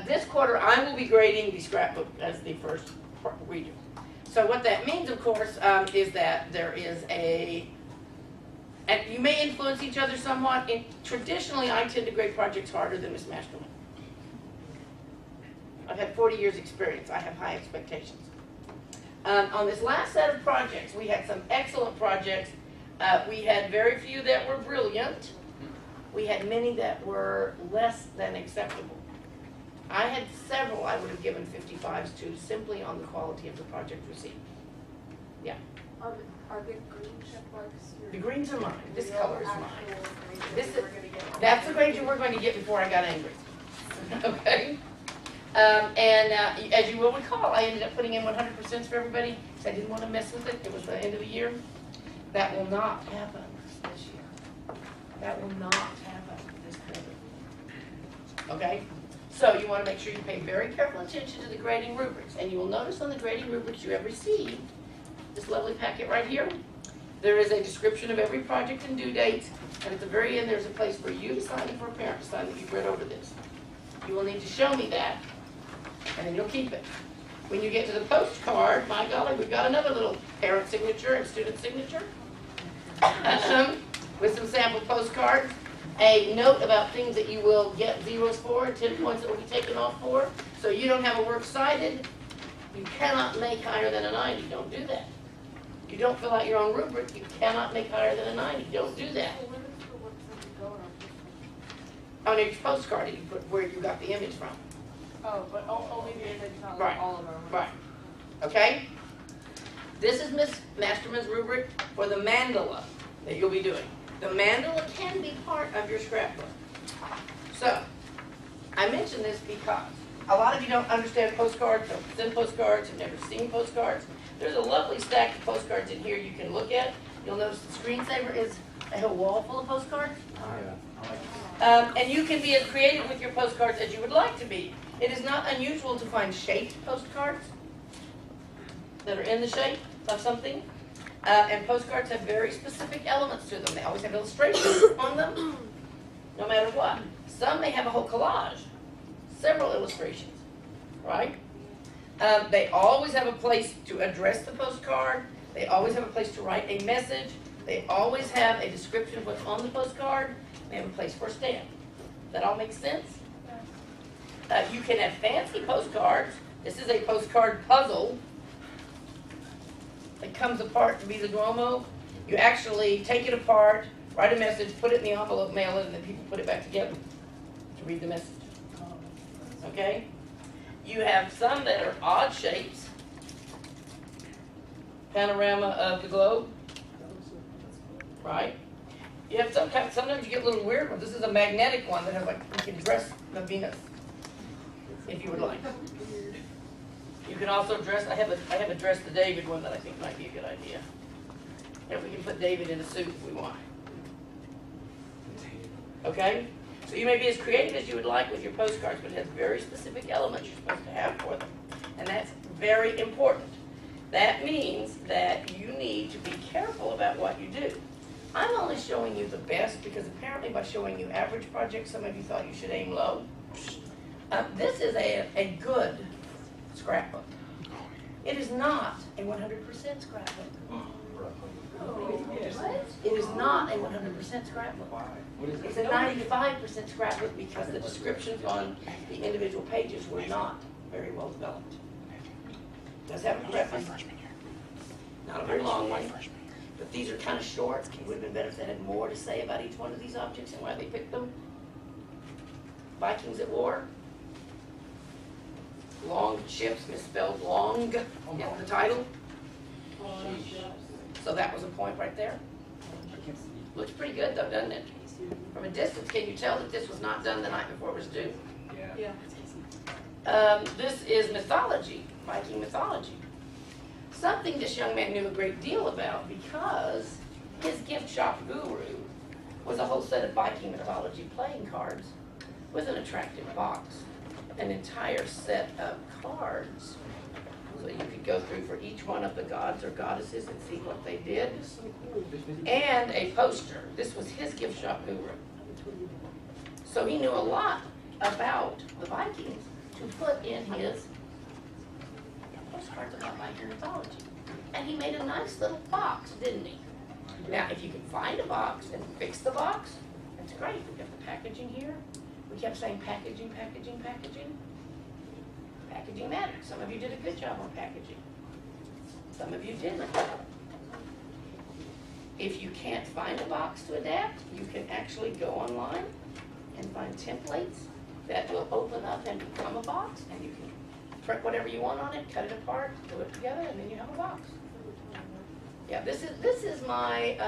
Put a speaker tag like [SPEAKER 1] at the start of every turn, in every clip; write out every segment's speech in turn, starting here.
[SPEAKER 1] This quarter, I will be grading the scrapbook as the first reader. So what that means, of course, is that there is and you may influence each other somewhat. Traditionally, I tend to grade projects harder than Ms. Masterman. I've had 40 years experience. I have high expectations. On this last set of projects, we had some excellent projects. We had very few that were brilliant. We had many that were less than acceptable. I had several I would have given 55s to simply on the quality of the project received. Yeah.
[SPEAKER 2] Are the green check marks?
[SPEAKER 1] The greens are mine. This color is mine. That's the grade you were going to get before I got angry. Okay? As you will recall, I ended up putting in 100% for everybody because I didn't want to mess with it. It was the end of the year. That will not happen this year. That will not happen this quarter. Okay? So you want to make sure you pay very careful attention to the grading rubrics. And you will notice on the grading rubrics you have received, this lovely packet right here, there is a description of every project and due dates. And at the very end, there's a place for you to sign and for a parent to sign that you've read over this. You will need to show me that, and then you'll keep it. When you get to the postcard, my golly, we've got another little parent signature and student signature with some sample postcards. A note about things that you will get zeros for, 10 points that will be taken off for. So you don't have a work cited, you cannot make higher than a 90. Don't do that. You don't fill out your own rubric, you cannot make higher than a 90. Don't do that. On each postcard, you put where you got the image from.
[SPEAKER 2] Oh, but only the image, not
[SPEAKER 1] Right.
[SPEAKER 2] all of them.
[SPEAKER 1] Right. Okay? This is Miss Masterman's rubric for the mandala that you'll be doing. The mandala can be part of your scrapbook. So, I mention this because a lot of you don't understand postcards, don't send postcards, have never seen postcards. There's a lovely stack of postcards in here you can look at. You'll notice the screensaver is a whole wall full of postcards. And you can be as creative with your postcards as you would like to be. It is not unusual to find shaped postcards that are in the shape of something. And postcards have very specific elements to them. They always have illustrations on them, no matter what. Some may have a whole collage, several illustrations, right? They always have a place to address the postcard. They always have a place to write a message. They always have a description of what's on the postcard. They have a place for a stamp. That all makes sense? You can have fancy postcards. This is a postcard puzzle. It comes apart to be the Duomo. You actually take it apart, write a message, put it in the envelope, mail it, and then people put it back together to read the message. Okay? You have some that are odd shapes. Panorama of the globe. Right? You have sometimes you get little weird ones. This is a magnetic one that has like, you can dress the Venus if you would like. You can also dress, I have a Dress the David one that I think might be a good idea. And we can put David in a suit if we want. Okay? So you may be as creative as you would like with your postcards, but it has very specific elements you're supposed to have for them. And that's very important. That means that you need to be careful about what you do. I'm only showing you the best because apparently by showing you average projects, some of you thought you should aim low. This is a good scrapbook. It is not a 100% scrapbook. It is not a 100% scrapbook. It's a 95% scrapbook because the descriptions on the individual pages were not very well developed. It does have a preface, not a very long one, but these are kind of short. It would have been better if they had more to say about each one of these objects and why they picked them. Vikings at war. Long ships, misspelled long in the title. So that was a point right there. Looks pretty good though, doesn't it? From a distance, can you tell that this was not done the night before it was due?
[SPEAKER 2] Yeah.
[SPEAKER 1] This is mythology, Viking mythology. Something this young man knew a great deal about because his gift shop guru was a whole set of Viking mythology playing cards with an attractive box. An entire set of cards. So you could go through for each one of the gods or goddesses and see what they did. And a poster. This was his gift shop guru. So he knew a lot. about the Vikings to put in his postcards about Viking mythology. And he made a nice little box, didn't he? Now, if you can find a box and fix the box, that's great. We've got the packaging here. We kept saying packaging, packaging, packaging. Packaging matters. Some of you did a good job on packaging. Some of you didn't. If you can't find a box to adapt, you can actually go online and find templates that will open up and become a box, and you can print whatever you want on it, cut it apart, glue it together, and then you have a box. Yeah, this is my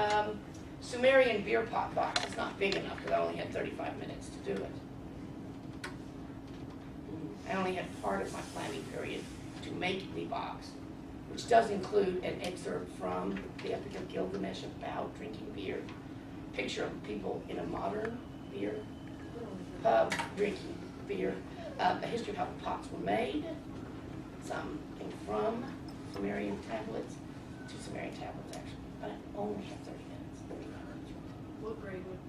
[SPEAKER 1] Sumerian beer pot box. It's not big enough because I only had 35 minutes to do it. I only had part of my planning period to make the box, which does include an excerpt from the Epic of Gilgamesh about drinking beer, picture of people in a modern beer pub drinking beer, a history of how the pots were made, something from Sumerian tablets, 2 Sumerian tablets actually, but I only have 30 minutes, 35 minutes.
[SPEAKER 2] What grade would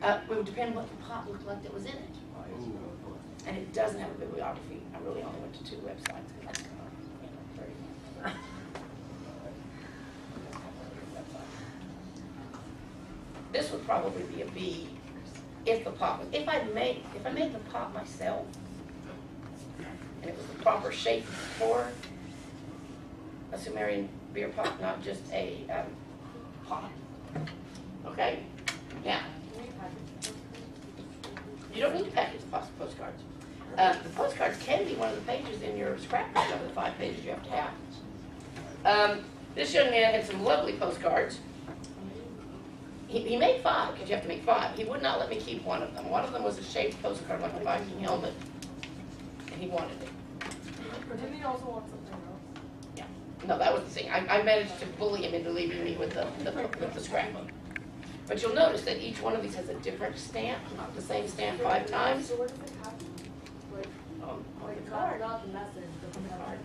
[SPEAKER 1] It would depend what the pot looked like that was in it. And it doesn't have a bibliography. I really only went to 2 websites because I 30 minutes. This would probably be a B if the pot was, if I made the pot myself and it was the proper shape for a Sumerian beer pot, not just a pot. Okay? Now, you don't need to package the postcards. The postcards can be one of the pages in your scrapbook of the 5 pages you have to have. This young man had some lovely postcards. He made 5, because you have to make 5. He would not let me keep one of them. One of them was a shaped postcard like a Viking helmet, and he wanted it.
[SPEAKER 2] Didn't he also want something else?
[SPEAKER 1] Yeah. No, that was the thing. I managed to bully him into leaving me with the scrapbook. But you'll notice that each one of these has a different stamp, not the same stamp 5 times.
[SPEAKER 2] So where does it happen? Like,
[SPEAKER 1] On
[SPEAKER 2] like
[SPEAKER 1] the card.
[SPEAKER 2] not the message, but the card.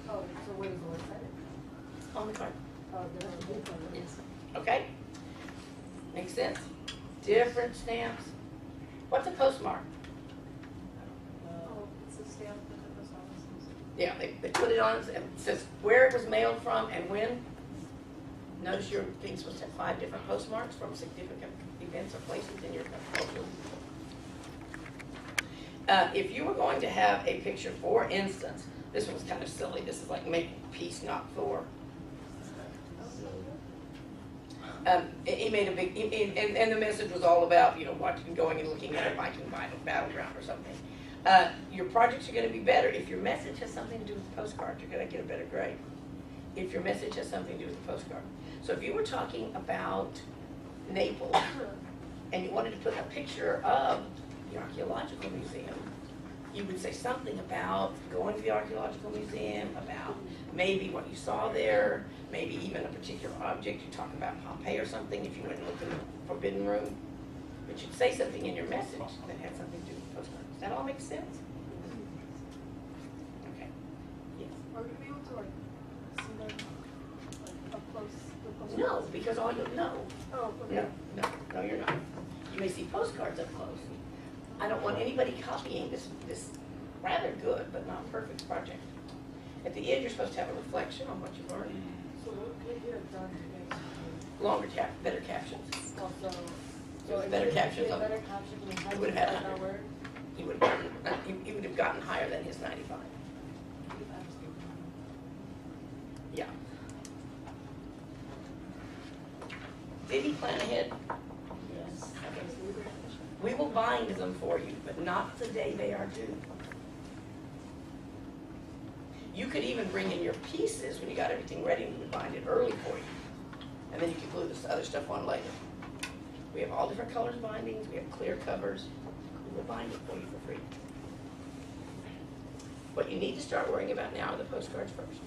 [SPEAKER 2] Oh, so where does the website?
[SPEAKER 1] On the card.
[SPEAKER 2] Oh, there's a book on it.
[SPEAKER 1] Yes. Okay? Makes sense? Different stamps. What's a postmark?
[SPEAKER 2] Oh, it's a stamp that the post office uses.
[SPEAKER 1] Yeah, they put it on, and it says where it was mailed from and when. Notice your thing's supposed to have 5 different postmarks from significant events or places in your culture. If you were going to have a picture, for instance, this one was kind of silly. This is like make peace, not Thor. He made a big, and the message was all about, watching, going and looking at a Viking battleground or something. Your projects are going to be better if your message has something to do with the postcard. You're going to get a better grade if your message has something to do with the postcard. So if you were talking about Naples and you wanted to put a picture of the archaeological museum, you would say something about going to the archaeological museum, about maybe what you saw there, maybe even a particular object. You talk about Pompeii or something if you went and looked in the Forbidden Room. But you'd say something in your message that had something to do with the postcard. Does that all make sense? Okay. Yes.
[SPEAKER 2] Are we gonna be able to see them up close?
[SPEAKER 1] No, because all you'll know.
[SPEAKER 2] Oh, okay.
[SPEAKER 1] No, you're not. You may see postcards up close. I don't want anybody copying this rather good but not perfect project. At the end, you're supposed to have a reflection on what you've learned.
[SPEAKER 2] So what could you have done to make
[SPEAKER 1] Longer better captions.
[SPEAKER 2] also?
[SPEAKER 1] Better captions on.
[SPEAKER 2] Better captions and
[SPEAKER 1] He would have had
[SPEAKER 2] our
[SPEAKER 1] 100.
[SPEAKER 2] word?
[SPEAKER 1] He would have gotten higher than his 95. Yeah. Did he plan ahead?
[SPEAKER 2] Yes.
[SPEAKER 1] Okay. We will bind them for you, but not the day they are due. You could even bring in your pieces when you got everything ready, and we would bind it early for you. And then you could glue this other stuff on later. We have all different colors bindings, we have clear covers. We will bind it for you for free. What you need to start worrying about now are the postcards first.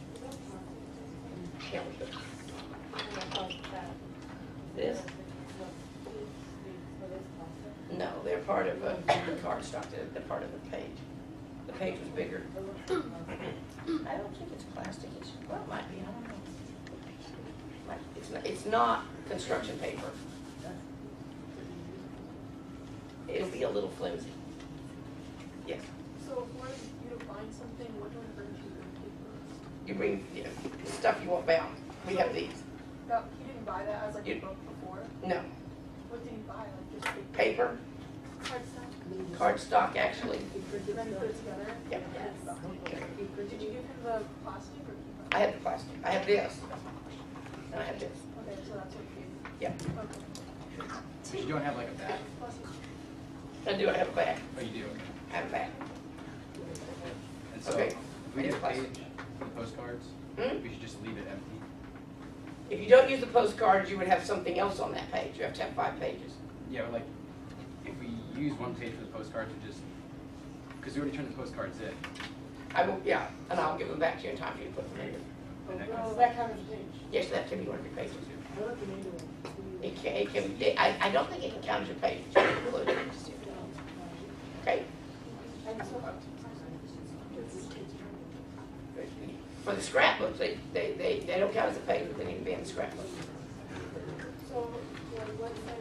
[SPEAKER 1] Yeah, we could. This? No, they're part of a cardstock. They're part of the page. The page was bigger. I don't think it's plastic. Well, it might be. I don't know. It's not construction paper. It'll be a little flimsy. Yes.
[SPEAKER 2] So for you to find something, what do I bring to your paper?
[SPEAKER 1] You bring, stuff you want bound. We have these.
[SPEAKER 2] That, he didn't buy that as like a
[SPEAKER 1] You-
[SPEAKER 2] book before?
[SPEAKER 1] No.
[SPEAKER 2] What did he buy, like just
[SPEAKER 1] Paper,
[SPEAKER 2] Cardstock?
[SPEAKER 1] cardstock, actually.
[SPEAKER 2] Then he put it together?
[SPEAKER 1] Yep.
[SPEAKER 2] Did you give him the plastic or keep it?
[SPEAKER 1] I have the plastic. I have this. And I have this.
[SPEAKER 2] Okay, so that's what you gave.
[SPEAKER 1] Yep.
[SPEAKER 2] Okay.
[SPEAKER 3] But you don't have like a bag.
[SPEAKER 1] I do. I have a bag.
[SPEAKER 3] Oh, you do?
[SPEAKER 1] I have a bag.
[SPEAKER 3] And so,
[SPEAKER 1] Okay.
[SPEAKER 3] if we get a page for the postcards,
[SPEAKER 1] Hmm?
[SPEAKER 3] we should just leave it empty.
[SPEAKER 1] If you don't use the postcards, you would have something else on that page. You have to have 5 pages.
[SPEAKER 3] Yeah, but like, if we use one page for the postcards, we just, because we already turned the postcards in.
[SPEAKER 1] I will, yeah, and I'll give them back to you in time for you to put them in.
[SPEAKER 3] And that
[SPEAKER 4] Oh,
[SPEAKER 3] goes-
[SPEAKER 4] that kind of page.
[SPEAKER 1] Yes, that can be one of your pages.
[SPEAKER 4] I looked into it.
[SPEAKER 1] It can, I don't think it can count as your page. It should include it. Okay?
[SPEAKER 4] And so,
[SPEAKER 1] For the scrapbooks, they don't count as a page, but they need to be in the scrapbook.
[SPEAKER 4] so, like, let's say,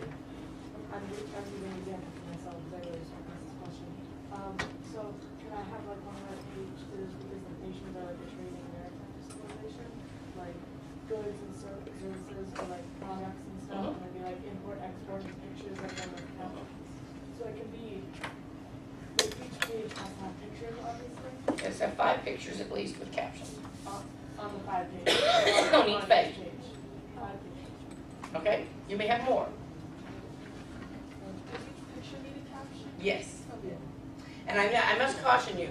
[SPEAKER 4] I'm reading again for myself, because I really start this question. So, can I have like one of that page, there's representations are like a trading maritime civilization, like goods and services, or like products and stuff, and it'd be like import, export, and pictures of them with captions. So it can be, like each page has to have pictures, obviously,
[SPEAKER 1] Let's have 5 pictures at least with captions.
[SPEAKER 4] on the 5 pages.
[SPEAKER 1] On each page.
[SPEAKER 4] 5 pages.
[SPEAKER 1] Okay? You may have more.
[SPEAKER 2] Does each picture need a caption?
[SPEAKER 1] Yes.
[SPEAKER 2] Okay.
[SPEAKER 1] And I must caution you,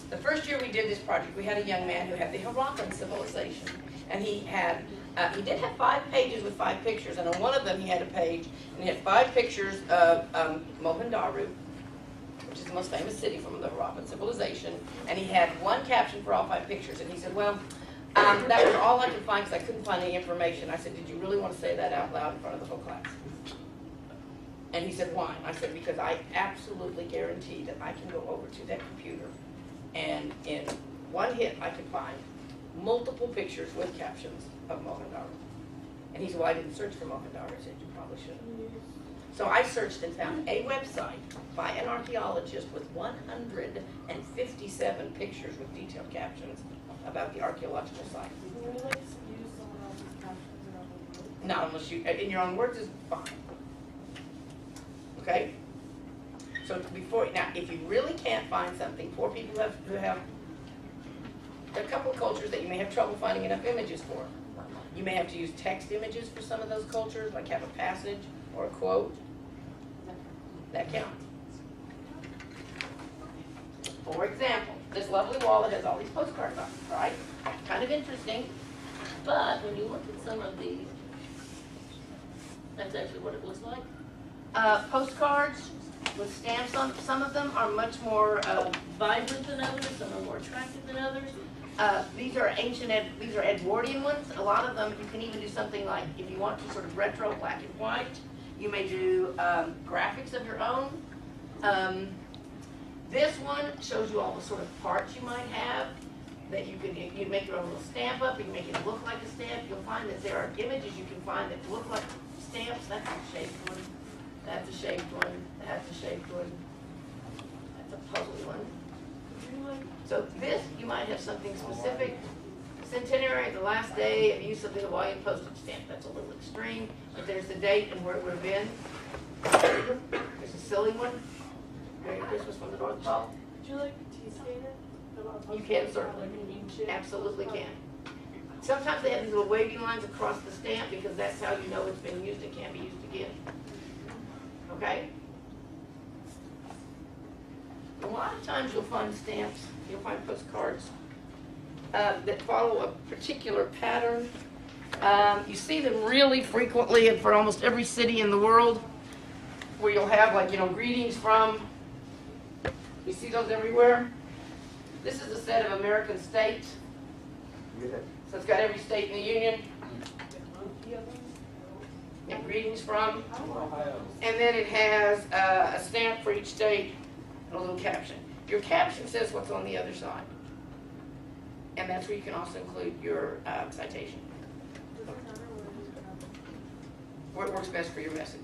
[SPEAKER 1] the first year we did this project, we had a young man who had the Harappan civilization. And he did have 5 pages with 5 pictures, and on one of them he had a page, and he had 5 pictures of Mohendaru, which is the most famous city from the Harappan civilization, and he had 1 caption for all 5 pictures, and he said, well, that was all I could find because I couldn't find any information. I said, did you really want to say that out loud in front of the whole class? And he said, why? I said, because I absolutely guarantee that I can go over to that computer and in one hit I can find multiple pictures with captions of Mohendaru. And he said, well, I didn't search for Mohendaru. I said, you probably should. So I searched and found a website by an archaeologist with 157 pictures with detailed captions about the archaeological site.
[SPEAKER 4] Can we like use someone else's captions in our book?
[SPEAKER 1] Not unless you, in your own words is fine. Okay? So now, if you really can't find something, for people who have a couple of cultures that you may have trouble finding enough images for. You may have to use text images for some of those cultures, like have a passage or a quote. That counts. For example, this lovely wall that has all these postcards on it, right? Kind of interesting, but when you look at some of these, that's actually what it looks like. Postcards with stamps on, some of them are much more vibrant than others, some are more attractive than others. These are these are Edwardian ones. A lot of them, you can even do something like, if you want to sort of retro black and white, you may do graphics of your own. This one shows you all the sort of parts you might have that you can make your own little stamp up, you can make it look like a stamp. You'll find that there are images you can find that look like stamps. That's a shaped one. That's a shaped one. That's a shaped one. That's a puzzly one. So this, you might have something specific. Centenary, the last day of use of the Hawaiian postage stamp. That's a little extreme, but there's the date and where it would have been. There's a silly one. Merry Christmas from the North Pole.
[SPEAKER 4] Could you like T-scan it?
[SPEAKER 1] You can certainly.
[SPEAKER 4] Like an ancient.
[SPEAKER 1] Absolutely can. Sometimes they have these little wavy lines across the stamp because that's how you know it's been used and can't be used again. Okay? A lot of times you'll find stamps, you'll find postcards that follow a particular pattern. You see them really frequently and for almost every city in the world, where you'll have like, greetings from. You see those everywhere? This is a set of American states. So it's got every state in the union. And greetings from. And then it has a stamp for each state and a little caption. Your caption says what's on the other side. And that's where you can also include your citation. Where it works best for your message.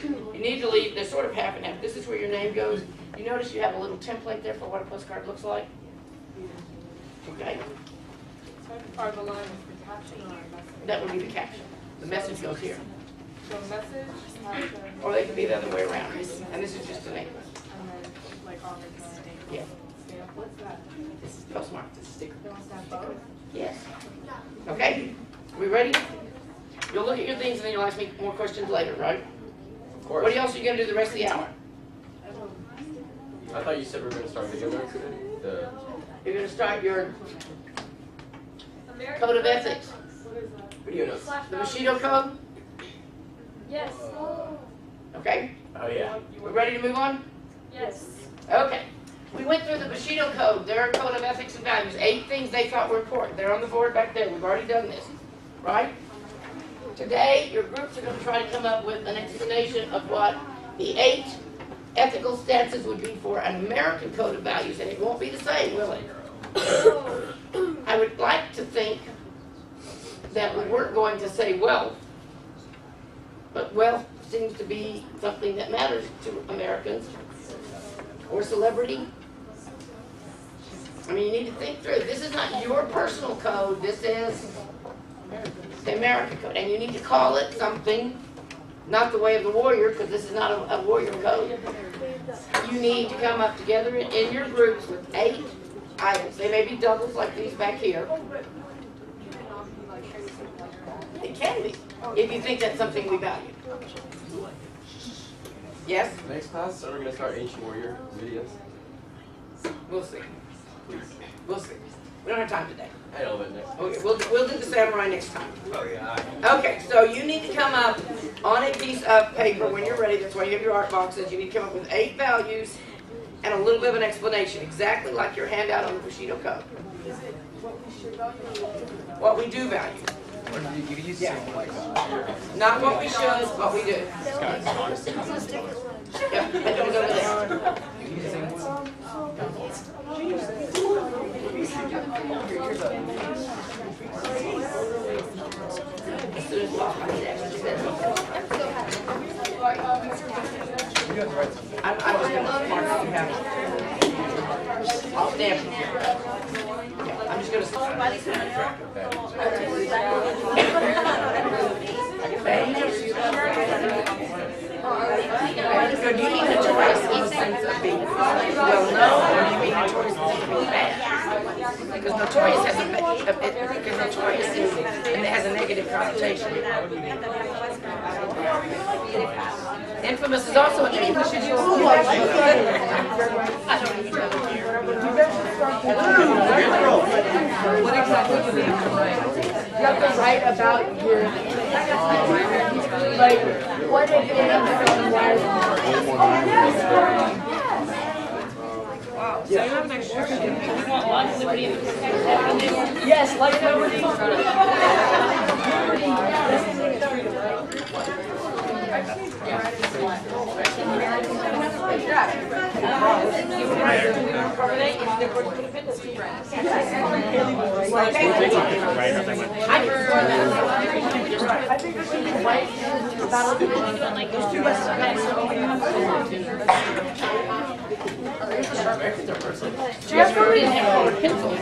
[SPEAKER 1] You need to leave, there's sort of half and half. This is where your name goes. You notice you have a little template there for what a postcard looks like? Okay,
[SPEAKER 4] Are the line with the caption or message?
[SPEAKER 1] that would be the caption. The message goes here.
[SPEAKER 4] So message, caption,
[SPEAKER 1] Or they could be the other way around. And this is just a name.
[SPEAKER 4] and then like on the stamp.
[SPEAKER 1] Yeah.
[SPEAKER 4] Stamp, what's that?
[SPEAKER 1] Postmark.
[SPEAKER 4] They want stamp both?
[SPEAKER 1] Yes. Okay, we ready? You'll look at your things and then you'll ask me more questions later, right?
[SPEAKER 3] Of course.
[SPEAKER 1] What else are you gonna do the rest of the hour?
[SPEAKER 5] I thought you said we were going to start video notes today.
[SPEAKER 1] You're gonna start your code of ethics.
[SPEAKER 4] What is that?
[SPEAKER 5] Video notes.
[SPEAKER 1] The Bushido code,
[SPEAKER 2] Yes,
[SPEAKER 1] okay?
[SPEAKER 5] Oh yeah.
[SPEAKER 1] We ready to move on?
[SPEAKER 2] yes.
[SPEAKER 1] Okay. We went through the Bushido code, their code of ethics and values, 8 things they thought were important. They're on the board back there. We've already done this, right? Today, your groups are going to try to come up with an explanation of what the 8 ethical stances would be for an American code of values, and it won't be the same, will it? I would like to think that we weren't going to say wealth, but wealth seems to be something that matters to Americans. Or celebrity. I mean, you need to think through. This is not your personal code. This is the American code. And you need to call it something, not the way of the warrior, because this is not a warrior code. You need to come up together in your groups with 8 items. They may be doubles like these back here. It can be, if you think that's something we value. Yes?
[SPEAKER 5] Next class, are we going to start Ancient Warrior videos?
[SPEAKER 1] We'll see. We'll see. We don't have time today.
[SPEAKER 5] I know, but next.
[SPEAKER 1] Okay, we'll do the samurai next time.
[SPEAKER 5] Oh yeah.
[SPEAKER 1] Okay, so you need to come up on a piece of paper when you're ready. That's why you have your art boxes. You need to come up with 8 values and a little bit of an explanation, exactly like your handout on the Bushido code.
[SPEAKER 4] Is it what we should value or what we do value?
[SPEAKER 1] What we do value.
[SPEAKER 3] You can use the same like
[SPEAKER 1] Not what we should, what we do. Yeah, I do it over there.
[SPEAKER 3] you can use the same one.
[SPEAKER 1] As soon as possible, I need extra steps.
[SPEAKER 3] You have to write something.
[SPEAKER 1] I'm just gonna mark what you have. I'll stamp it. Yeah, I'm just gonna. So do you mean the choice in the sense of being well known, or do you mean the choice in the sense of being bad? Because notorious has because notorious is, and it has a negative connotation. Infamous is also a negative. We should use
[SPEAKER 6] What exactly do we have to write? You have to write about your, like, what it is and why.
[SPEAKER 1] So you have an extra. You want life, liberty, and protection.
[SPEAKER 6] Yes, like liberty. I think we should write about
[SPEAKER 1] Do you have to have colored pencils?